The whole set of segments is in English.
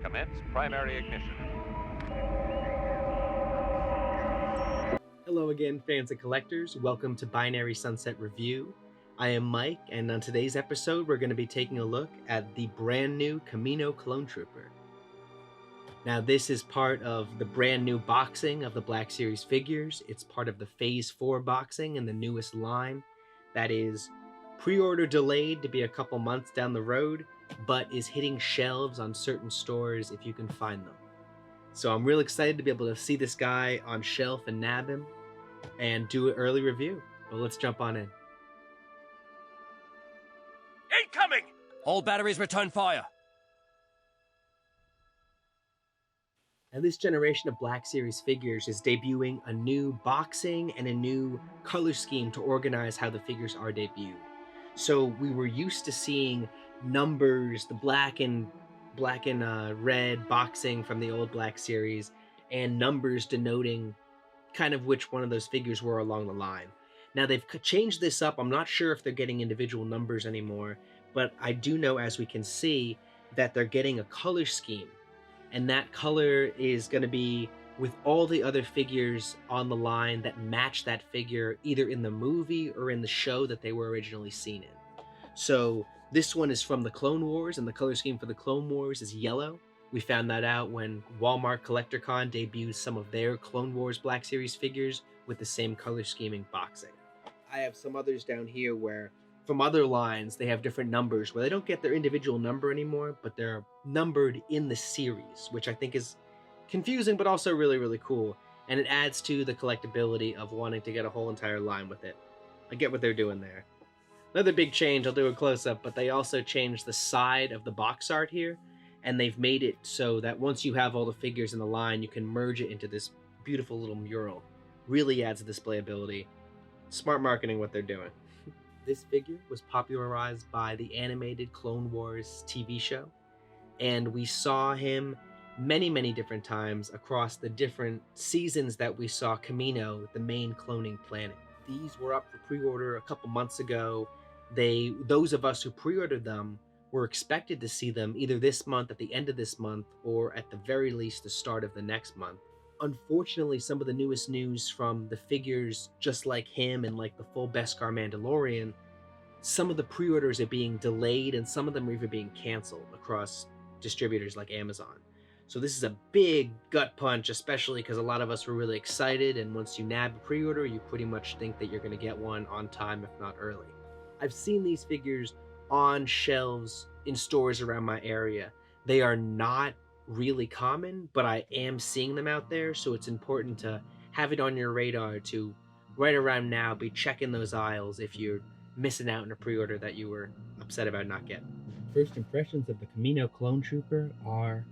Commence primary ignition. Hello again, fans and collectors. Welcome to Binary Sunset Review. I am Mike, and on today's episode, we're going to be taking a look at the brand new Kamino Clone Trooper. Now, this is part of the brand new boxing of the Black Series figures. It's part of the Phase 4 boxing in the newest line that is pre-order delayed to be a couple months down the road, but is hitting shelves on certain stores if you can find them. So I'm real excited to be able to see this guy on shelf and nab him and do an early review. Well, let's jump on in. Incoming! All batteries return fire. Now, this generation of Black Series figures is debuting a new boxing and a new color scheme to organize how the figures are debuted. So we were used to seeing numbers, the black and red boxing from the old Black Series, and numbers denoting kind of which one of those figures were along the line. Now they've changed this up. I'm not sure if they're getting individual numbers anymore, but I do know, as we can see, that they're getting a color scheme. And that color is going to be with all the other figures on the line that match that figure either in the movie or in the show that they were originally seen in. So this one is from the Clone Wars, and the color scheme for the Clone Wars is yellow. We found that out when Walmart CollectorCon debuted some of their Clone Wars Black Series figures with the same color scheming boxing. I have some others down here where from other lines, they have different numbers where they don't get their individual number anymore, but they're numbered in the series, which I think is confusing, but also really, really cool. And it adds to the collectability of wanting to get a whole entire line with it. I get what they're doing there. Another big change, I'll do a close-up, but they also changed the side of the box art here, and they've made it so that once you have all the figures in the line, you can merge it into this beautiful little mural. Really adds displayability. Smart marketing what they're doing. This figure was popularized by the animated Clone Wars TV show, and we saw him many, many different times across the different seasons that we saw Kamino, the main cloning planet. These were up for pre-order a couple months ago. Those of us who pre-ordered them were expected to see them either this month, at the end of this month, or at the very least the start of the next month. Unfortunately, some of the newest news from the figures, just like him and like the full Beskar Mandalorian, some of the pre-orders are being delayed and some of them are even being canceled across distributors like Amazon. So this is a big gut punch, especially because a lot of us were really excited, and once you nab a pre-order, you pretty much think that you're going to get one on time, if not early. I've seen these figures on shelves in stores around my area. They are not really common, but I am seeing them out there, so it's important to have it on your radar to right around now be checking those aisles if you're missing out on a pre-order that you were upset about not getting. First impressions of the Kamino Clone Trooper are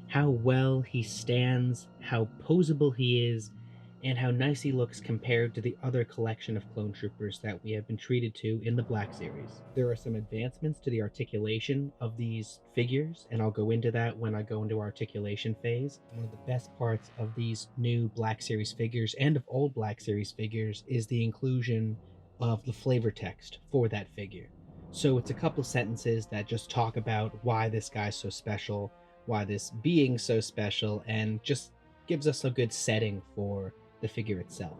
how well he stands, how posable he is, and how nice he looks compared to the other collection of clone troopers that we have been treated to in the Black Series. There are some advancements to the articulation of these figures, and I'll go into that when I go into our articulation phase. One of the best parts of these new Black Series figures and of old Black Series figures is the inclusion of the flavor text for that figure. So it's a couple sentences that just talk about why this guy's so special, why this being's so special, and just gives us a good setting for the figure itself.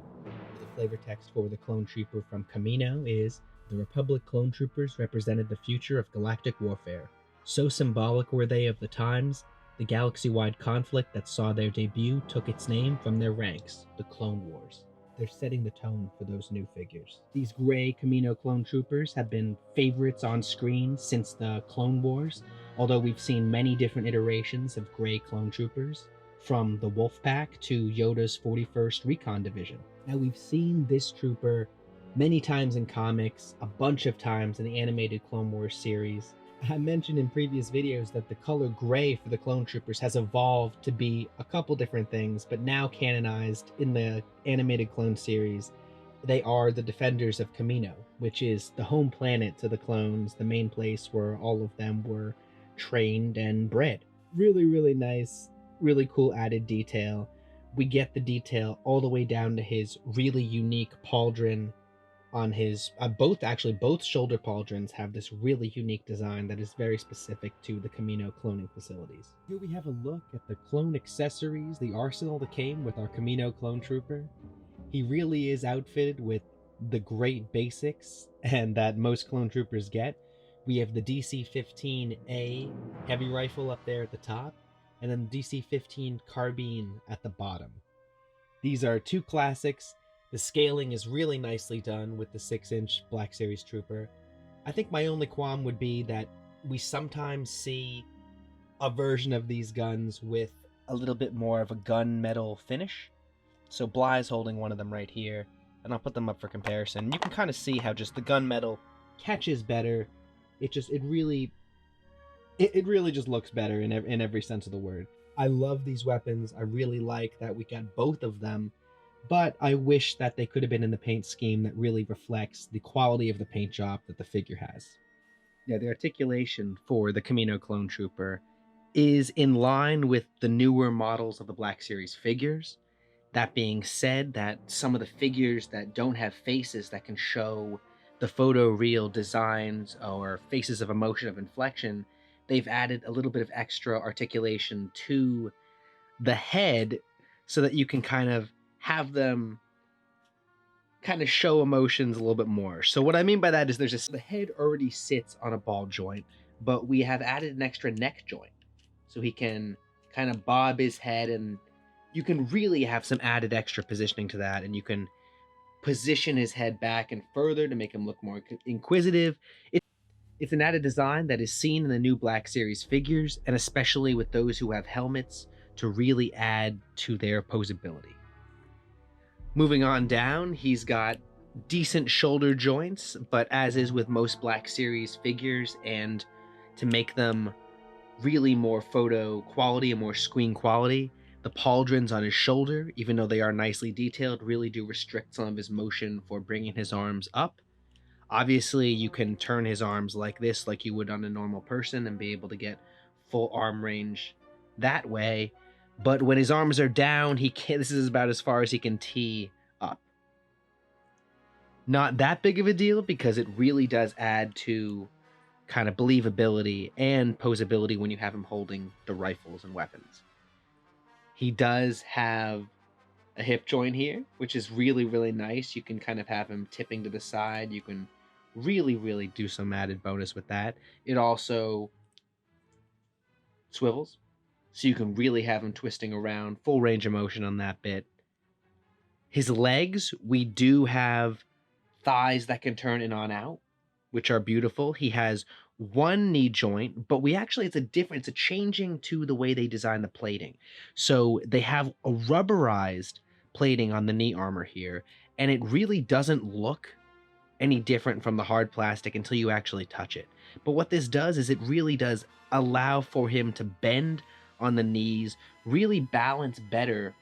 The flavor text for the clone trooper from Kamino is, "The Republic clone troopers represented the future of galactic warfare. So symbolic were they of the times, the galaxy-wide conflict that saw their debut took its name from their ranks, the Clone Wars." They're setting the tone for those new figures. These gray Kamino clone troopers have been favorites on screen since the Clone Wars, although we've seen many different iterations of gray clone troopers, from the Wolf Pack to Yoda's 41st Recon Division. Now, we've seen this trooper many times in comics, a bunch of times in the animated Clone Wars series. I mentioned in previous videos that the color gray for the clone troopers has evolved to be a couple different things, but now canonized in the animated clone series, they are the Defenders of Kamino, which is the home planet to the clones, the main place where all of them were trained and bred. Really, really nice, really cool added detail. We get the detail all the way down to his really unique pauldron on his both shoulder pauldrons have this really unique design that is very specific to the Kamino cloning facilities. Here we have a look at the clone accessories, the arsenal that came with our Kamino clone trooper. He really is outfitted with the great basics and that most clone troopers get. We have the DC-15A heavy rifle up there at the top, and then the DC-15 carbine at the bottom. These are two classics. The scaling is really nicely done with the 6-inch Black Series Trooper. I think my only qualm would be that we sometimes see a version of these guns with a little bit more of a gunmetal finish. So Bly's holding one of them right here, and I'll put them up for comparison. You can kind of see how just the gunmetal catches better. It really just looks better in every sense of the word. I love these weapons. I really like that we got both of them, but I wish that they could have been in the paint scheme that really reflects the quality of the paint job that the figure has. Yeah, the articulation for the Kamino Clone Trooper is in line with the newer models of the Black Series figures. That being said, that some of the figures that don't have faces that can show the photoreal designs or faces of emotion, of inflection, they've added a little bit of extra articulation to the head so that you can kind of have them kind of show emotions a little bit more. So what I mean by that is the head already sits on a ball joint, but we have added an extra neck joint. So he can kind of bob his head, and you can really have some added extra positioning to that, and you can position his head back and further to make him look more inquisitive. It's an added design that is seen in the new Black Series figures, and especially with those who have helmets, to really add to their posability. Moving on down, he's got decent shoulder joints, but as is with most Black Series figures, and to make them really more photo quality and more screen quality, the pauldrons on his shoulder, even though they are nicely detailed, really do restrict some of his motion for bringing his arms up. Obviously, you can turn his arms like this, like you would on a normal person, and be able to get full arm range that way. But when his arms are down, this is about as far as he can tee up. Not that big of a deal, because it really does add to kind of believability and posability when you have him holding the rifles and weapons. He does have a hip joint here, which is really, really nice. You can kind of have him tipping to the side. You can really, really do some added bonus with that. It also swivels, so you can really have him twisting around, full range of motion on that bit. His legs, we do have thighs that can turn in on out, which are beautiful. He has one knee joint, but it's a changing to the way they design the plating. So they have a rubberized plating on the knee armor here, and it really doesn't look any different from the hard plastic until you actually touch it. But what this does is it really does allow for him to bend on the knees, really balance better,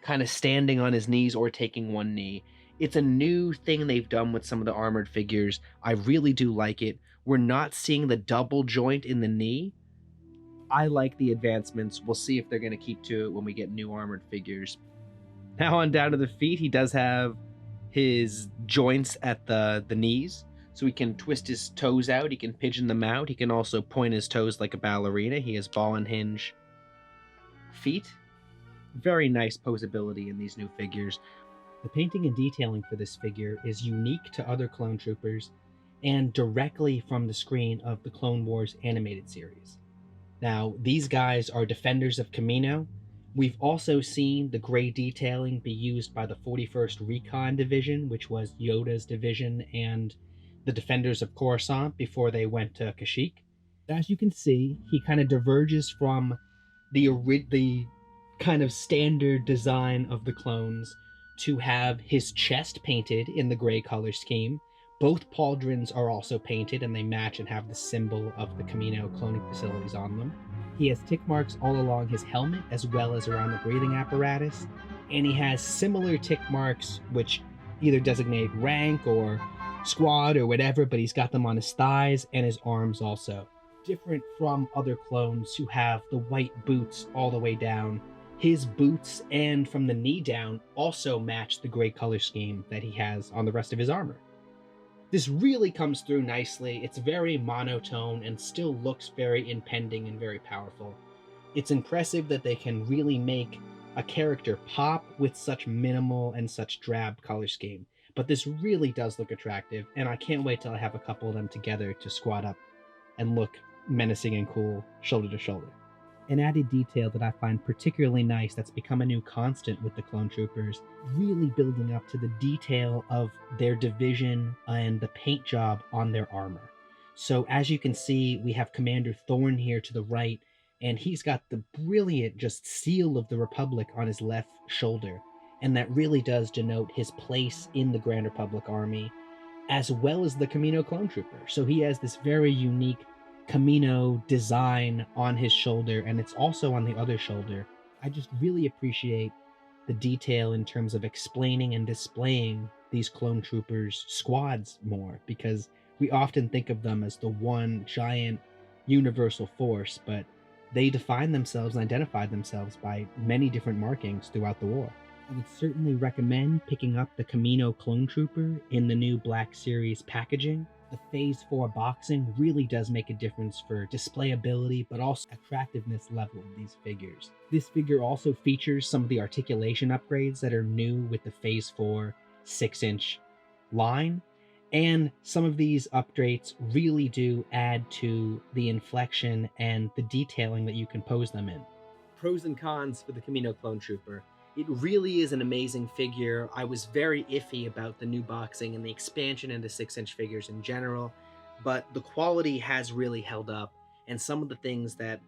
kind of standing on his knees or taking one knee. It's a new thing they've done with some of the armored figures. I really do like it. We're not seeing the double joint in the knee. I like the advancements. We'll see if they're going to keep to it when we get new armored figures. Now on down to the feet, he does have his joints at the knees, so he can twist his toes out. He can pigeon them out. He can also point his toes like a ballerina. He has ball and hinge feet. Very nice posability in these new figures. The painting and detailing for this figure is unique to other clone troopers and directly from the screen of the Clone Wars animated series. Now, these guys are Defenders of Kamino. We've also seen the gray detailing be used by the 41st Recon Division, which was Yoda's division, and the Defenders of Coruscant before they went to Kashyyyk. As you can see, he kind of diverges from the kind of standard design of the clones to have his chest painted in the gray color scheme. Both pauldrons are also painted, and they match and have the symbol of the Kamino cloning facilities on them. He has tick marks all along his helmet as well as around the breathing apparatus, and he has similar tick marks which either designate rank or squad or whatever, but he's got them on his thighs and his arms also. Different from other clones who have the white boots all the way down His boots and from the knee down also match the gray color scheme that he has on the rest of his armor. This really comes through nicely. It's very monotone and still looks very impending and very powerful. It's impressive that they can really make a character pop with such minimal and such drab color scheme. But this really does look attractive, and I can't wait till I have a couple of them together to squat up and look menacing and cool shoulder to shoulder. An added detail that I find particularly nice that's become a new constant with the clone troopers, really building up to the detail of their division and the paint job on their armor. So as you can see, we have Commander Thorn here to the right, and he's got the brilliant just seal of the Republic on his left shoulder, and that really does denote his place in the Grand Republic Army, as well as the Kamino clone trooper. So he has this very unique Kamino design on his shoulder, and it's also on the other shoulder. I just really appreciate the detail in terms of explaining and displaying these clone troopers squads more, because we often think of them as the one giant universal force, but they define themselves and identify themselves by many different markings throughout the war. I would certainly recommend picking up the Kamino clone trooper in the new Black Series packaging. The Phase 4 boxing really does make a difference for displayability, but also attractiveness level of these figures. This figure also features some of the articulation upgrades that are new with the Phase 4 6-inch line, and some of these upgrades really do add to the inflection and the detailing that you can pose them in. Pros and cons for the Kamino clone trooper. It really is an amazing figure. I was very iffy about the new boxing and the expansion into 6-inch figures in general, but the quality has really held up, and some of the things that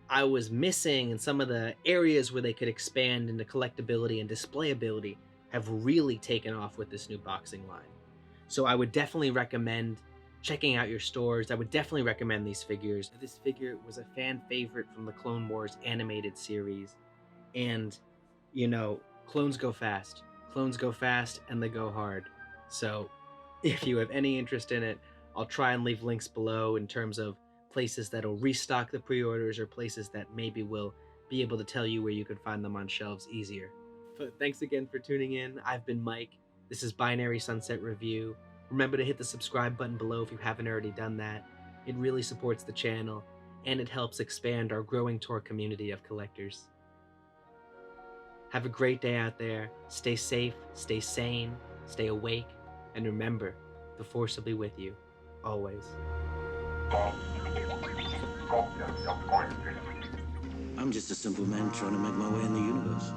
I was missing and some of the areas where they could expand into collectability and displayability have really taken off with this new boxing line. So I would definitely recommend checking out your stores. I would definitely recommend these figures. This figure was a fan favorite from the Clone Wars animated series, and you know, clones go fast. Clones go fast and they go hard. So if you have any interest in it, I'll try and leave links below in terms of places that'll restock the pre-orders or places that maybe will be able to tell you where you can find them on shelves easier. But thanks again for tuning in. I've been Mike. This is Binary Sunset Review. Remember to hit the subscribe button below if you haven't already done that. It really supports the channel, and it helps expand our growing tour community of collectors. Have a great day out there. Stay safe, stay sane, stay awake, and remember, the Force will be with you, always. I'm just a simple man trying to make my way in the universe.